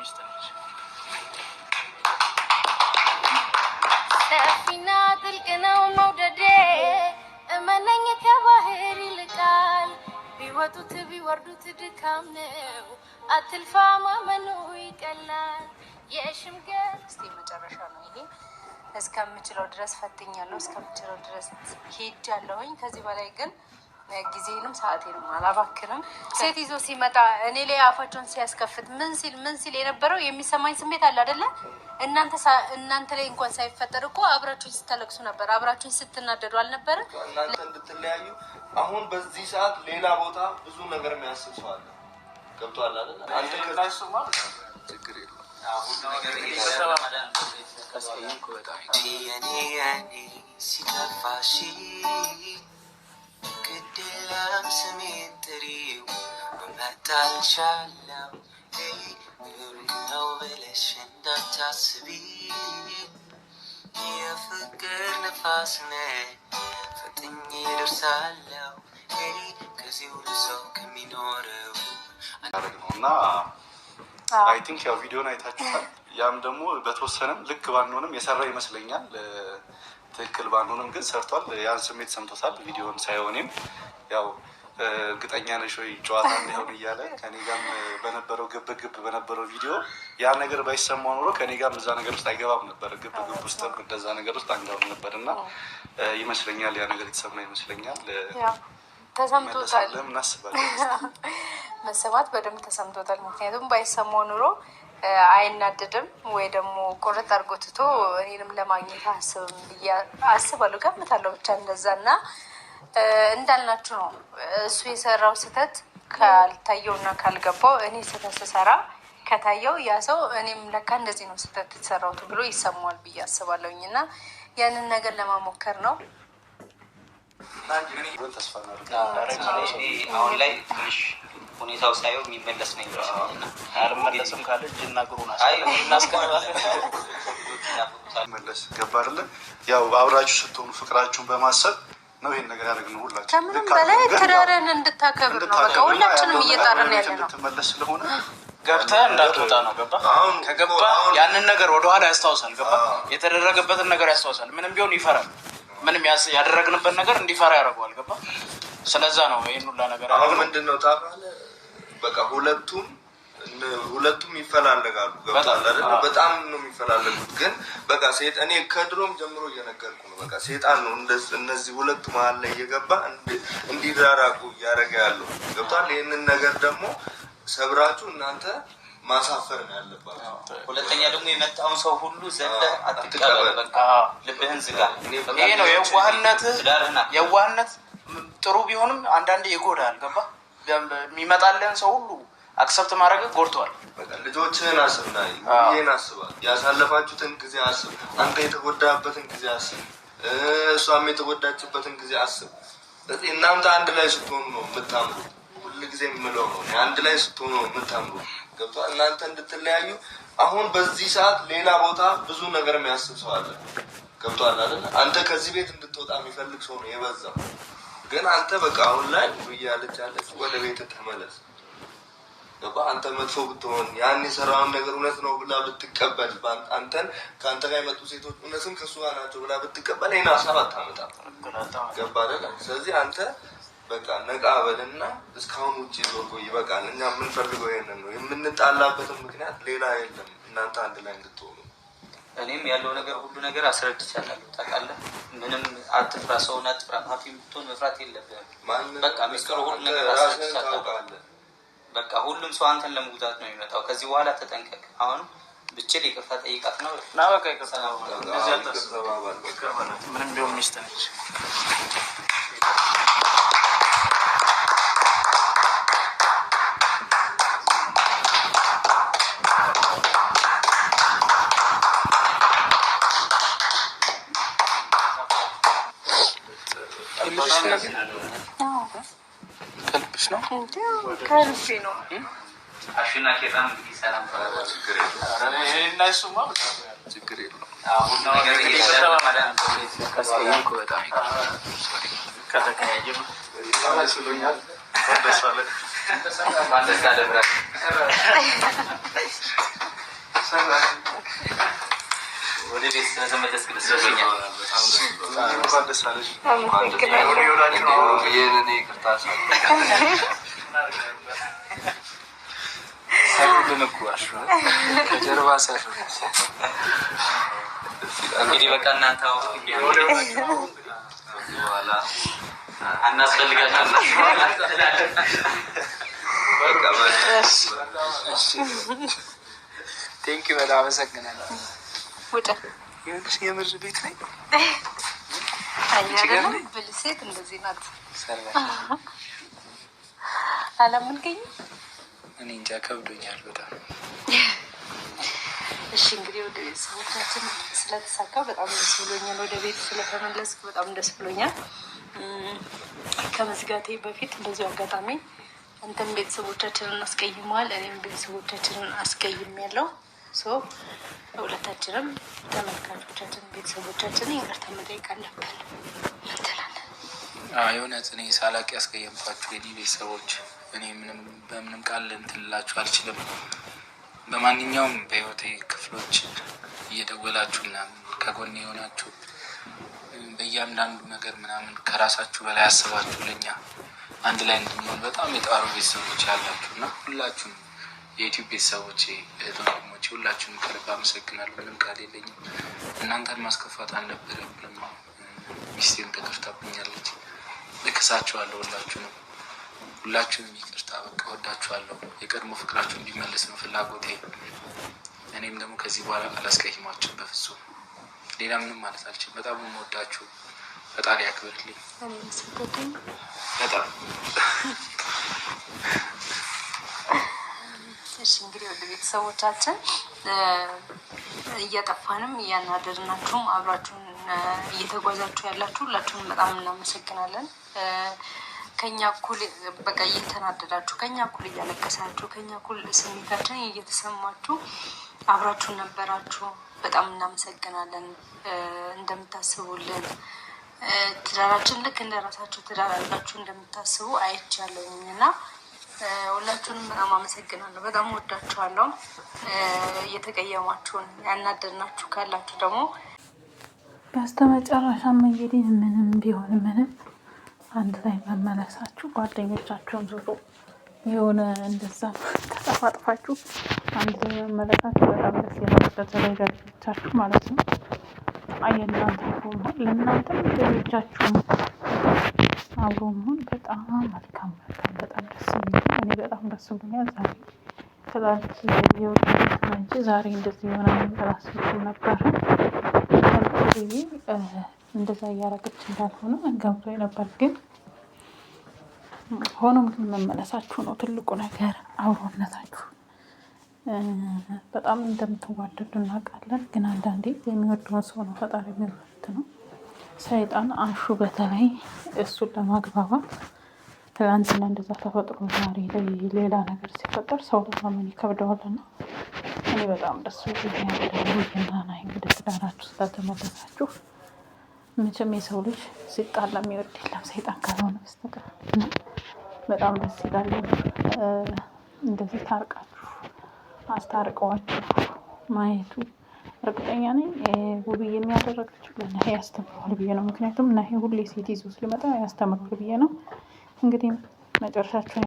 ሚስትነች። ሰፊና ጥልቅ ነው መውደዴ እመነኝ ከባህር ይልቃል ቢወጡት ቢወርዱት ድካም ነው አትልፋ ማመኑ ይቀላል የሽምገል እስቲ መጨረሻ ነው ይሄ እስከምችለው ድረስ ፈትኛለሁ እስከምችለው ድረስ ሄጃለሁኝ ከዚህ በላይ ግን ጊዜንም ሰዓቴንም አላባክንም ሴት ይዞ ሲመጣ እኔ ላይ አፋቸውን ሲያስከፍት ምን ሲል የነበረው የሚሰማኝ ስሜት አለ አይደለ እናንተ ላይ እንኳን ሳይፈጠር እኮ አብራችሁኝ ስታለቅሱ ነበር አብራችሁኝ ስትናደዱ አልነበረ እናንተ እንድትለያዩ አሁን በዚህ ሰዓት ሌላ ቦታ ብዙ ነገር የሚያስብ ሰው አለ ገብቶሃል አይደል አንተ ከራሱ ማለት ችግር የለውም አሁን ነገር ሲከፋሽ ግድለም ስሜን ጥሪው መታልሻለው ነው ብለሽ እንዳታስቢ የፍቅር ነፋስ ነኝ ፈጥኜ ደርሳለው ከዚህ ሁሉ ሰው ከሚኖረው እና አይ ቲንክ ያው ቪዲዮን አይታችኋል ያም ደግሞ በተወሰነም ልክ ባንሆንም የሰራ ይመስለኛል ትክክል ባንሆንም ግን ሰርቷል ያን ስሜት ሰምቶታል ቪዲዮን ሳይሆንም ያው እርግጠኛ ነሽ ወይ ጨዋታ እንደሆነ እያለ ከኔ ጋርም በነበረው ግብግብ በነበረው ቪዲዮ ያ ነገር ባይሰማው ኖሮ ከኔ ጋርም እዛ ነገር ውስጥ አይገባም ነበር ግብግብ ውስጥ እንደዛ ነገር ውስጥ አንገባም ነበር እና ይመስለኛል ያ ነገር የተሰማ ይመስለኛል ተሰምቶታል እናስባለን መሰማት በደንብ ተሰምቶታል ምክንያቱም ባይሰማው ኑሮ አይናደድም ወይ ደግሞ ቆረጥ አድርጎ ትቶ እኔንም ለማግኘት አስባለሁ ገምታለሁ ብቻ እንደዛና እንዳልናችሁ ነው እሱ የሰራው ስህተት ካልታየውና ካልገባው እኔ ስህተት ስሰራ ከታየው ያ ሰው እኔም ለካ እንደዚህ ነው ስህተት የተሰራው ብሎ ይሰማዋል ብዬ አስባለሁኝ እና ያንን ነገር ለማሞከር ነው አሁን ላይ ትንሽ ሁኔታው ሳይሆን የሚመለስ ነው ይመስላልና አልመለስም ካለ እጅና እግሩን መለስ ገባ አይደለ ያው አብራችሁ ስትሆኑ ፍቅራችሁን በማሰብ ነው ይሄን ነገር ያደረግነው ሁላችን ከምንም በላይ ትዳርን እንድታከብር ነው በቃ ሁላችንም እየጣርን ያለ ነው ተመለስ ስለሆነ ገብተህ እንዳትወጣ ነው ገባ ከገባ ያንን ነገር ወደኋላ ያስታውሳል ገባ የተደረገበትን ነገር ያስታውሳል ምንም ቢሆን ይፈራል ምንም ያደረግንበት ነገር እንዲፈራ ያደርገዋል ገባ ስለዛ ነው ይሄን ሁላ ነገር አሁን ምንድነው ታውቃለህ በቃ ሁለቱም ይፈላለጋሉ ገብቷል አይደል በጣም ነው የሚፈላለጉት ግን በቃ እኔ ከድሮም ጀምሮ እየነገርኩ ነው በቃ ሰይጣን ነው እነዚህ ሁለቱ መሀል ላይ እየገባ እንዲራራቁ እያደረገ ያለው ገብቷል ይሄንን ነገር ደግሞ ሰብራችሁ እናንተ ማሳፈር ነው ያለባችሁ ሁለተኛ ደግሞ የመጣውን ሰው ሁሉ ዘለህ አትቀበል በቃ ልብህን ዝጋ ይሄ ነው የዋህነት ጥሩ ቢሆንም አንዳንዴ ይጎዳል ገባ የሚመጣልን ሰው ሁሉ አክሰፕት ማድረግ ጎድቷል በቃ ልጆችህን አስብና ይሄን አስባል ያሳለፋችሁትን ጊዜ አስብ አንተ የተጎዳበትን ጊዜ አስብ እሷም የተጎዳችበትን ጊዜ አስብ ስለዚህ እናንተ አንድ ላይ ስትሆኑ ነው የምታምሩ ሁልጊዜ የምለው ነው አንድ ላይ ስትሆኑ ነው የምታምሩ ገብቷል እናንተ እንድትለያዩ አሁን በዚህ ሰዓት ሌላ ቦታ ብዙ ነገር የሚያስብ ሰው አለ ገብቷል አይደል አንተ ከዚህ ቤት እንድትወጣ የሚፈልግ ሰው ነው የበዛው ግን አንተ በቃ አሁን ላይ ያለች ወደ ቤት ተመለስ ገባ አንተ መጥፎ ብትሆን ያን የሰራውን ነገር እውነት ነው ብላ ብትቀበል አንተን ከአንተ ጋር የመጡ ሴቶች እውነትም ከሱ ጋር ናቸው ብላ ብትቀበል ይሄን ሀሳብ አታመጣም ገባ አይደል ስለዚህ አንተ በቃ ነቃ በልና እስካሁን ውጪ ዞር ቆይ ይበቃል እኛ የምንፈልገው ይሄንን ነው የምንጣላበትን ምክንያት ሌላ የለም እናንተ አንድ ላይ እንድትሆኑ እኔም ያለው ነገር ሁሉ ነገር አስረድቻለሁ ታውቃለህ ምንም አትፍራ ሰውን አትፍራ ሀፊ ምትሆን መፍራት የለብህም በቃ ሚስጥሩ ሁሉ ነገር አስረድቻለሁ በቃ ሁሉም ሰው አንተን ለመጉዳት ነው የሚመጣው ከዚህ በኋላ ተጠንቀቅ አሁን ብቻ ይቅርታ ጠይቃት ነው ና በቃ ይቅርታ እንደዚህ አልተሰባባል ምንም ቢሆን ሚስት ነች ከልብሽ ነው ከልቤ ነው አሽና ከዛም እንግዲህ ሰላም ተባባሉ እና እሱማ ችግር የለውም አሁን ነገር እየሰራ ማለት ነው ከሰይንኩ በጣም ከተከያየም ስለኛል ወደሳለ አንተ እንኳን ደስ አለሽ። የኔ ይቅርታ ልንጓሽ ከጀርባ ሳሽ እንግዲህ በቃ እናንተ በኋላ አናስፈልጋችሁም። ቴንኪ በጣም አመሰግናለሁ። ውጣ ይኸውልሽ የምር ቤት ነኝ። አይደለም ብልሴት እንደዚህ ናት። አላምንከኝም። እኔ እንጃ ከብዶኛል በጣም። እሺ እንግዲህ ወደ ቤተሰቦቻችን ስለተሳካ በጣም ደስ ብሎኛል። ወደ ቤት ስለተመለስኩ በጣም ደስ ብሎኛል። ከመዝጋቴ በፊት እንደዚሁ አጋጣሚ አንተም ቤተሰቦቻችንን አስቀይመዋል፣ እኔም ቤተሰቦቻችንን አስቀይም ያለው ሁለታችንም ተመልካቾቻችን ቤተሰቦቻችንን ይቅርታ መጠየቅ አለብን። ምን ትላለህ? የእውነት እኔ ሳላቅ ያስቀየምኳችሁ የኔ ቤተሰቦች እኔ በምንም ቃል እንትን ልላችሁ አልችልም። በማንኛውም በህይወቴ ክፍሎች እየደወላችሁ ምናምን ከጎኔ የሆናችሁ በእያንዳንዱ ነገር ምናምን ከራሳችሁ በላይ አስባችሁ ለኛ አንድ ላይ እንድንሆን በጣም የጣሩ ቤተሰቦች ያላችሁ እና ሁላችሁም የዩቲዩብ ቤተሰቦቼ እህት ወንድሞቼ ሁላችሁም ከልብ አመሰግናለሁ። ምንም ቃል የለኝም። እናንተን ማስከፋት አልነበረብኝም። ሚስቴም ተከፍታብኛለች። ልክሳችኋለሁ። ሁላችሁንም ይቅርታ። በቃ ወዳችኋለሁ። የቀድሞ ፍቅራችሁ እንዲመለስ ነው ፍላጎቴ። እኔም ደግሞ ከዚህ በኋላ አላስቀይማችሁም በፍጹም። ሌላ ምንም ማለት አልችልም። በጣም የምወዳችሁ ፈጣሪ ያክብርልኝ። በጣም እሺ እንግዲህ ወደ ቤተሰቦቻችን እያጠፋንም እያናደድናችሁም አብራችሁን እየተጓዛችሁ ያላችሁ ሁላችሁንም በጣም እናመሰግናለን። ከኛ እኩል በቃ እየተናደዳችሁ፣ ከኛ እኩል እያለቀሳችሁ፣ ከኛ እኩል ስሜታችን እየተሰማችሁ አብራችሁን ነበራችሁ። በጣም እናመሰግናለን። እንደምታስቡልን ትዳራችን ልክ እንደራሳችሁ ትዳር አድርጋችሁ እንደምታስቡ አይቻለሁኝ እና ሁላችሁንም በጣም አመሰግናለሁ። በጣም ወዳችኋለሁ። እየተቀየማችሁን ያናደድናችሁ ካላችሁ ደግሞ በስተመጨረሻም እንግዲህ ምንም ቢሆን ምንም አንድ ላይ መመለሳችሁ ጓደኞቻችሁን ዞሮ የሆነ እንደዛ ተጠፋጥፋችሁ አንድ ላይ መመለሳችሁ በጣም ደስ ይላል። በተለይ ለልጆቻችሁ ማለት ነው። የእናንተ ለእናንተም ልጆቻችሁም አብሮ መሆን በጣም መልካም በጣም ደስ የሚል እኔ በጣም ደስ ብሎኛል። ዛሬ ከዛች የወጣት እንጂ ዛሬ እንደዚህ የሆነ ራሳችሁ ነበረ ከልኩ እንደዛ እያረገች እንዳልሆነ ገብቶኝ ነበር። ግን ሆኖም ግን መመለሳችሁ ነው ትልቁ ነገር። አብሮነታችሁ በጣም እንደምትዋደዱ እናውቃለን። ግን አንዳንዴ የሚወደውን ሰው ነው ፈጣሪ የሚወድ ነው። ሰይጣን አሹ በተለይ እሱን ለማግባባት ትላንትና እንደዛ ተፈጥሮ ዛሬ ላይ ሌላ ነገር ሲፈጠር ሰው ለማመን ይከብደዋልና እኔ በጣም ደስ ብሎኛል። እና እንግዲህ ትዳራችሁ ስለተመለሳችሁ መቼም የሰው ልጅ ሲጣላ የሚወድ የለም ሰይጣን ካልሆነ በስተቀር በጣም ደስ ይላል። እንደዚህ ታርቃችሁ አስታርቀዋችሁ ማየቱ እርግጠኛ ነኝ ውብዬ የሚያደረገችው ለናሂ ያስተምረዋል ብዬ ነው። ምክንያቱም ናሂ ሁሌ ሴት ይዞ ሲመጣ ያስተምረዋል ብዬ ነው። እንግዲህ መጨረሻቸው